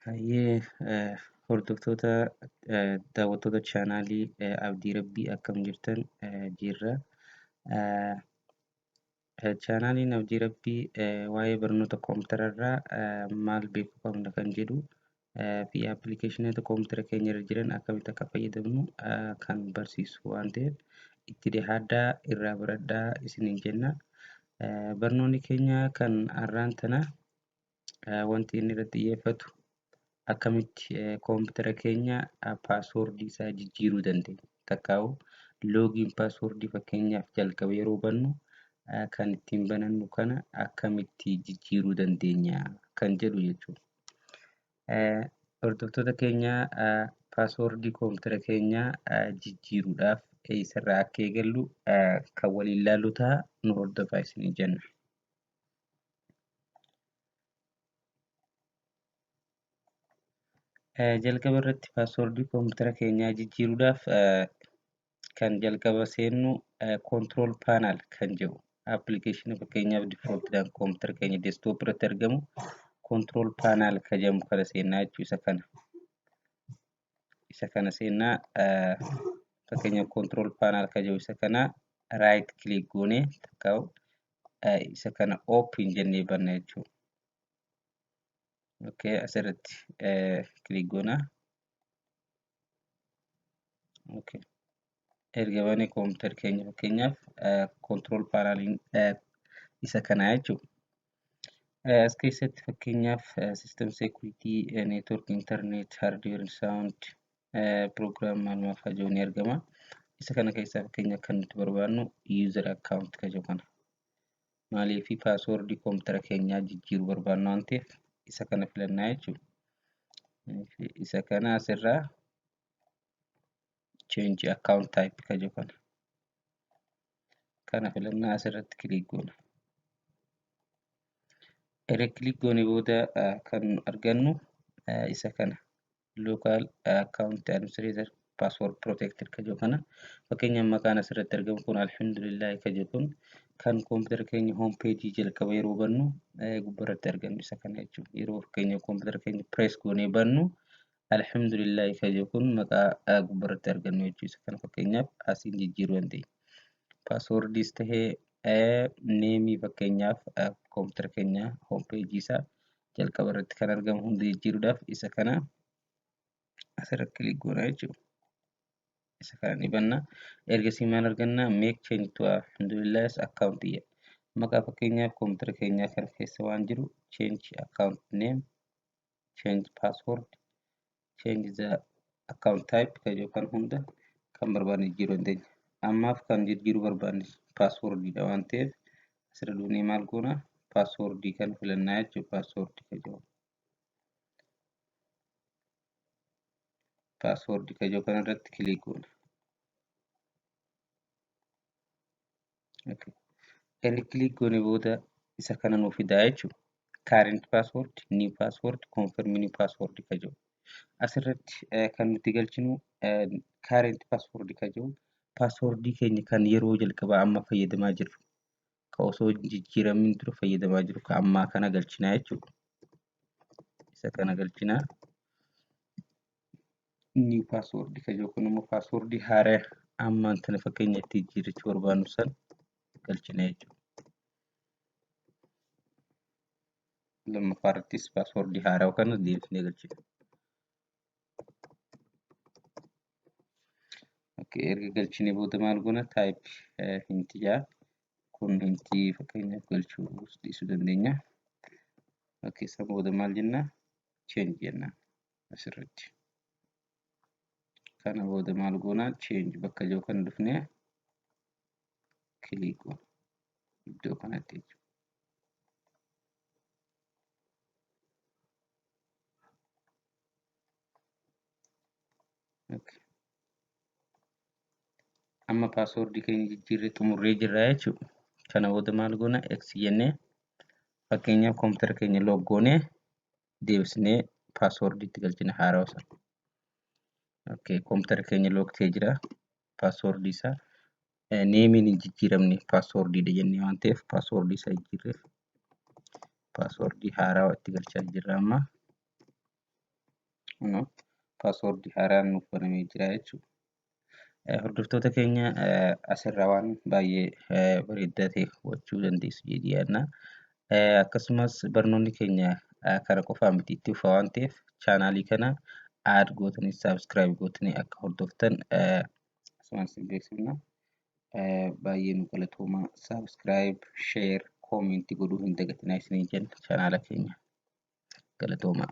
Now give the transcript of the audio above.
Hayyee hordoftoota daawwattoota chaanaalii Abdii Rabbii akkam jirtan jirra. Chaanaaliin Abdii Rabbii waa'ee barnoota koompiyuutararraa maal beekuu qabna kan jedhu fi appilikeeshinoota koompiyuutara keenya irra jiran akkamitti akka fayyadamnu kan barsiisu waan ta'eef itti dhiyaadhaa irraa baradhaa isiniin jenna. Barnoonni keenya kan har'aan tana wanti inni irratti xiyyeeffatu akkamitti koompiyuutara keenya paaswoordii isaa jijjiiruu dandeenya. Takkaa'uu loogiin paaswoordii fakkeenyaaf jalqaba yeroo bannu kan ittiin banannu kana akkamitti jijjiiruu dandeenya kan jedhu jechuudha. Hordoftoota keenya paaswoordii koompiyuutara keenyaa jijjiiruudhaaf eessarraa akka eegallu kan waliin ilaallu ta'a nu hordofaa isiniin jenna. Jalqaba irratti paaswoordii koompiyuutara keenyaa jijjiiruudhaaf kan jalqaba seennu control panel kan jedhu appilikeeshinii fakkeenyaaf difooltiidhaan koompiyuutara keenya deeskitoop irratti argamu control panel kan jedhamu kana seennaa jechuu isa kana seennaa fakkeenyaaf control panel kan jedhu isa kana right click goonee takkaa'u isa kana open jennee banna jechuudha. Okay, asirratti click goona. Okay. Erga banee koompiyuutara keenya fakkeenyaaf control paneliin isa kanaa jechuudha. As keessatti fakkeenyaaf system security, network, internet, hardware, sound, program maalmaaf hajuu ni argama. Isa kana keessaa fakkeenyaaf kan nuti barbaadnu user account kan jedhu kana. Maaliif paaswoordii koompiyuutara keenyaa jijjiiruu barbaadna waan ta'eef isa kana filannaa jechuudha. Isa kana asirraa change account type kan jedhu kana. Kana filannaa asirratti click goona. Erga click goone booda kan argannu isa kana local account administrator password protected kan jedhu kana. Fakkeenyaaf maqaan asirratti argamu kun alhamdulillah kan jedhu kun kan koompiyuutara keenya home page jalqaba yeroo bannu gubbarratti argannu isa kana jechuudha. Yeroo fakkeenyaaf koompiyuutara keenya press goonee bannu alhamdulillah kan jedhu kun maqaa gubbarratti argannu jechuudha. Isa kana fakkeenyaaf asiin jijjiiruu dandeenya. Paaswoordiis tahee neemii fakkeenyaaf koompiyuutara keenya home page isaa jalqaba irratti kan argamu hunda jijjiiruudhaaf isa kana asirratti click goona jechuudha. Isa kana ni banna. Ergasii maal arganna make change to alhamdulillah account jedha. Maqaa fakkeenyaaf koompiyuutara keenyaa kana keessa waan jiru change account name, change password, change the account type kan jedhu kan hunda kan barbaadne jijjiiruu dandeenya. Ammaaf kan jijjiiruu barbaadne paaswoordiidha waan ta'eef asirra duunee maal goona paaswoordii kan filannaa jechuudha. Paaswoordii kan jedhu. Paaswoordii kan jedhu kanarratti click goona. Erga click goone booda isa kana nuuf fidaa jechuudha. Current password, new password, confirm new password kan jedhu. Asirratti kan nuti galchinu current password kan jedhu paaswoordii keenya kan yeroo jalqabaa amma fayyadamaa jirru kan osoo jijjiiramin dura fayyadamaa jiru kan ammaa kana galchinaa jechuudha. Isa kana galchinaa. New password kan jedhu kun immoo paaswoordii haaraa ammaan tana fakkeenya itti jijjiirrachuu barbaannu san galchina jechuudha. Lammaffaarrattis paaswoordii haaraa kana deebisnee galchina. Okay, erga galchine booda maal goona type hinti jaa kun hintii fakkeenyaaf galchuu dhiisuu dandeenya. Okay, isa booda maal jenna change jenna asirratti. Kana booda maal goona change bakka jiru kan dhufnee click goona iddoo kanatti jechuudha. Okay. Amma paaswoordii keenya jijjiirree xumurree jirra jechuudha. Kana booda maal goona x jennee fakkeenyaaf koompiyuutara keenya log goonee deebisnee paaswoordii itti galchina haaraa sana. Okay, koompiyuutara keenya log ta'ee jira. Paaswoordii isaa neemiin hin jijjiiramne paaswoordiidha jennee waan ta'eef paaswoordii isaa jijjiirree paaswoordii haaraa itti galchaa jirra amma. no paaswoordii haaraan nuuf banamee jira jechuudha. Hordoftoota keenya asirraa waan baay'ee bareedaa ta'e hubachuu dandeessu jedhee yaadna. Akkasumas barnoonni keenya karaa qofaa miti itti fufa waan ta'eef chaanaalii kana aad gootanii saabskiraayib gootanii akka hordoftan asumaan isin beeksifna. Baay'ee nu galatoomaa. Saabskiraayib, sheer, koomentii godhuu hin dagatinaa isiniin jenna chaanaala keenya. Galatoomaa.